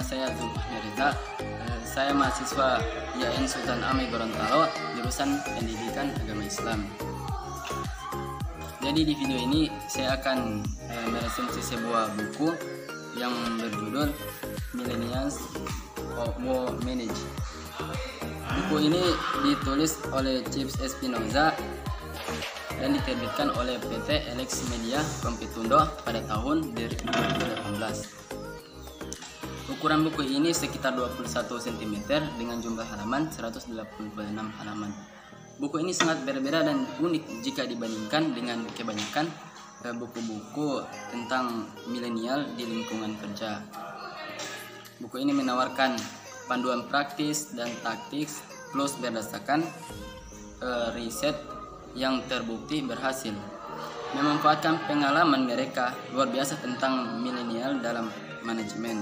Nama saya Zulfahmi Reza. Saya mahasiswa IAIN Sultan Amir Gorontalo, jurusan Pendidikan Agama Islam. Jadi di video ini saya akan meresensi sebuah buku yang berjudul Millennials Wo Manage. Buku ini ditulis oleh Chips Espinoza dan diterbitkan oleh PT Elex Media Kompitundo pada tahun 2018. Ukuran buku ini sekitar 21 cm dengan jumlah halaman 186 halaman. Buku ini sangat berbeda dan unik jika dibandingkan dengan kebanyakan buku-buku tentang milenial di lingkungan kerja. Buku ini menawarkan panduan praktis dan taktis plus berdasarkan riset yang terbukti berhasil, memanfaatkan pengalaman mereka luar biasa tentang milenial dalam manajemen.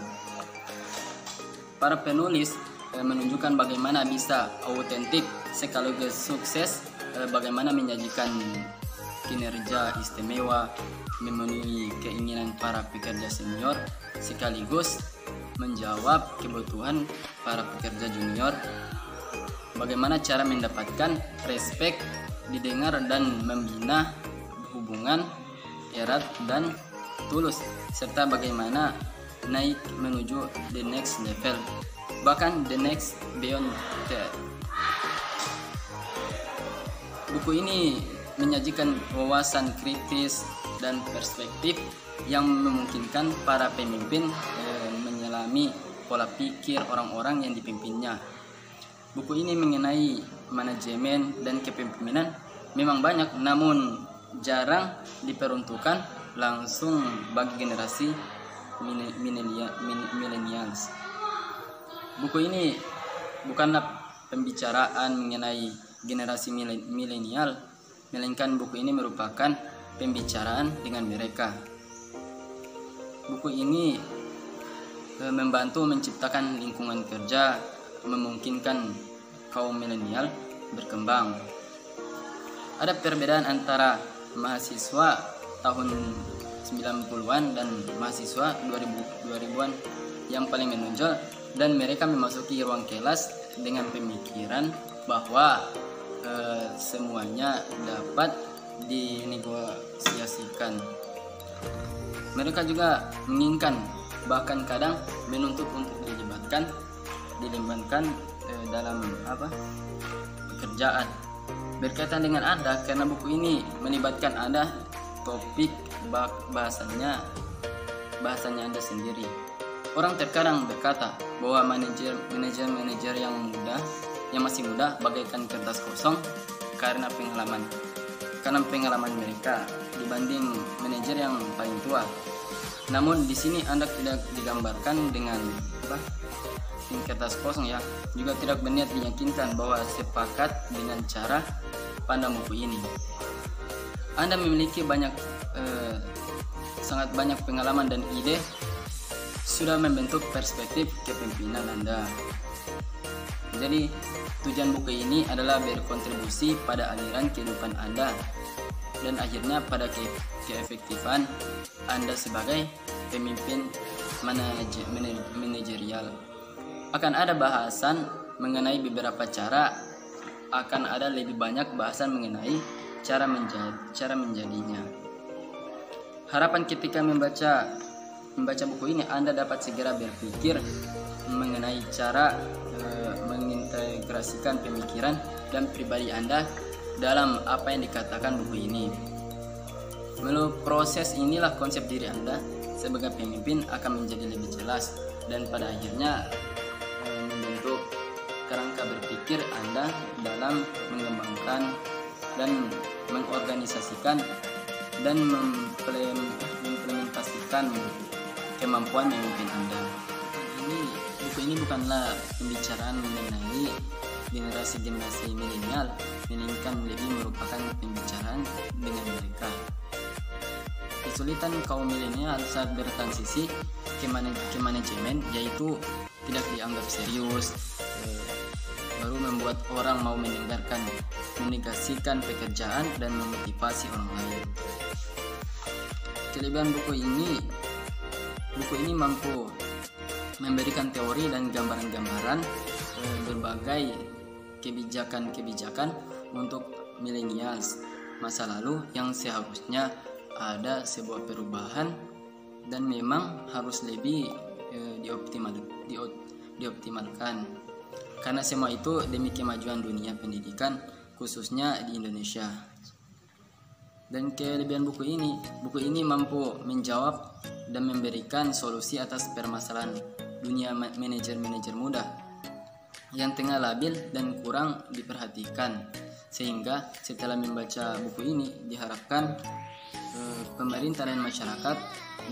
Para penulis menunjukkan bagaimana bisa autentik sekaligus sukses, bagaimana menyajikan kinerja istimewa, memenuhi keinginan para pekerja senior, sekaligus menjawab kebutuhan para pekerja junior, bagaimana cara mendapatkan respect, didengar dan membina hubungan erat dan tulus, serta bagaimana naik menuju the next level, bahkan the next beyond that. Buku ini menyajikan wawasan kritis dan perspektif yang memungkinkan para pemimpin menyelami pola pikir orang-orang yang dipimpinnya. Buku ini mengenai manajemen dan kepemimpinan memang banyak, namun jarang diperuntukkan langsung bagi generasi millennials. Buku ini bukanlah pembicaraan mengenai generasi milenial, melainkan buku ini merupakan pembicaraan dengan mereka. Buku ini membantu menciptakan lingkungan kerja, memungkinkan kaum milenial berkembang. Ada perbedaan antara mahasiswa tahun 90-an dan mahasiswa 2000-an yang paling menonjol, dan mereka memasuki ruang kelas dengan pemikiran bahwa semuanya dapat dinegosiasikan. Mereka juga menginginkan, bahkan kadang menuntut untuk dilibatkan dalam pekerjaan. Berkaitan dengan Anda, karena buku ini melibatkan Anda, topik bahasanya Anda sendiri. Orang terkadang berkata bahwa manajer yang masih muda bagaikan kertas kosong karena pengalaman mereka dibanding manajer yang paling tua. Namun di sini Anda tidak digambarkan dengan kertas kosong ya, juga tidak berniat meyakinkan bahwa sepakat dengan cara pandang buku ini. Anda memiliki sangat banyak pengalaman dan ide sudah membentuk perspektif kepemimpinan Anda. Jadi tujuan buku ini adalah berkontribusi pada aliran kehidupan Anda dan akhirnya pada keefektifan Anda sebagai pemimpin manajerial. Akan ada bahasan mengenai beberapa cara, akan ada lebih banyak bahasan mengenai cara menjadinya. Harapan ketika membaca buku ini, Anda dapat segera berpikir mengenai cara mengintegrasikan pemikiran dan pribadi Anda dalam apa yang dikatakan buku ini. Melalui proses inilah konsep diri Anda sebagai pemimpin akan menjadi lebih jelas dan pada akhirnya membentuk kerangka berpikir Anda dalam mengembangkan dan mengorganisasikan dan mengimplementasikan kemampuan memimpin Anda. Buku ini bukanlah pembicaraan mengenai generasi milenial, melainkan lebih merupakan pembicaraan dengan mereka. Kesulitan kaum milenial saat bertransisi ke manajemen yaitu tidak dianggap serius, baru membuat orang mau mendengarkan, menegasikan pekerjaan dan memotivasi orang lain. Kelebihan buku ini mampu memberikan teori dan gambaran-gambaran berbagai kebijakan-kebijakan untuk millennials masa lalu yang seharusnya ada sebuah perubahan dan memang harus lebih dioptimalkan karena semua itu demi kemajuan dunia pendidikan khususnya di Indonesia. Dan kelebihan buku ini mampu menjawab dan memberikan solusi atas permasalahan dunia manajer-manajer muda yang tengah labil dan kurang diperhatikan. Sehingga setelah membaca buku ini diharapkan pemerintah dan masyarakat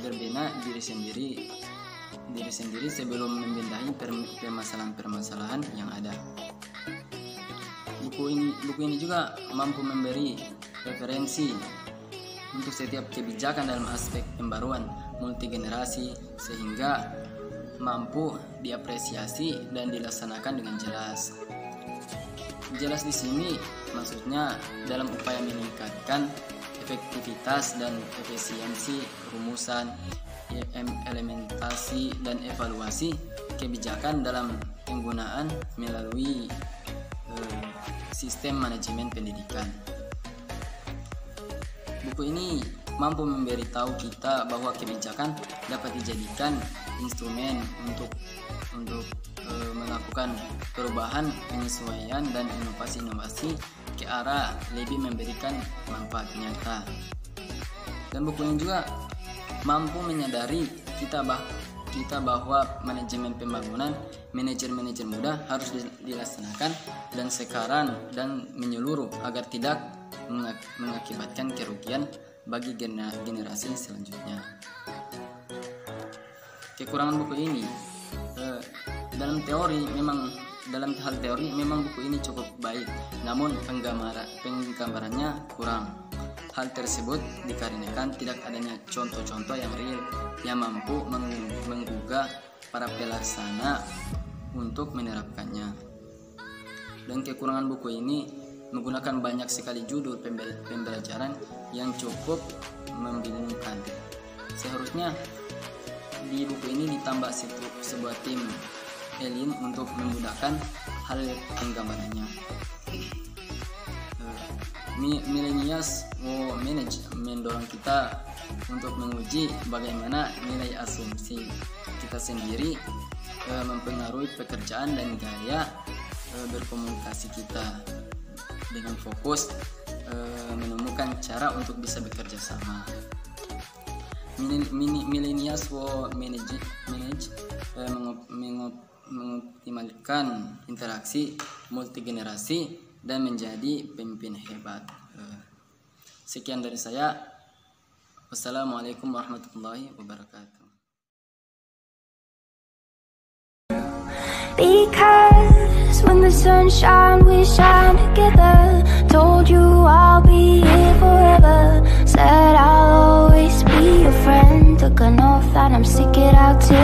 berbenah diri sendiri sebelum membenahi permasalahan-permasalahan yang ada. Buku ini juga mampu memberi referensi untuk setiap kebijakan dalam aspek pembaruan multigenerasi sehingga mampu diapresiasi dan dilaksanakan dengan jelas. Jelas di sini maksudnya dalam upaya meningkatkan efektivitas dan efisiensi rumusan, implementasi dan evaluasi kebijakan dalam penggunaan melalui sistem manajemen pendidikan. Buku ini mampu memberitahu kita bahwa kebijakan dapat dijadikan instrumen untuk melakukan perubahan, penyesuaian dan inovasi-inovasi ke arah lebih memberikan manfaat nyata. Dan buku ini juga mampu menyadari kita bahwa manajemen pembangunan manajer-manajer muda harus dilaksanakan dan sekarang dan menyeluruh agar tidak mengakibatkan kerugian bagi generasi selanjutnya. Kekurangan buku ini dalam hal teori memang buku ini cukup baik, namun penggambarannya kurang. Hal tersebut dikarenakan tidak adanya contoh-contoh yang real yang mampu menggugah para pelaksana untuk menerapkannya. Dan kekurangan buku ini menggunakan banyak sekali judul pembelajaran yang cukup membingungkan. Seharusnya di buku ini ditambah sebuah tim alien untuk memudahkan hal penggambarannya. Millennials manage mendorong kita untuk menguji bagaimana nilai asumsi kita sendiri mempengaruhi pekerjaan dan gaya berkomunikasi kita dengan fokus menemukan cara untuk bisa bekerja sama. Millennials manage mengoptimalkan interaksi multigenerasi dan menjadi pemimpin hebat. Sekian dari saya. Wassalamualaikum warahmatullahi wabarakatuh. Because when the sun shines, we shine together. Told you I'll be here forever. Said I'll always be your friend. Took an oath that I'm stick it out till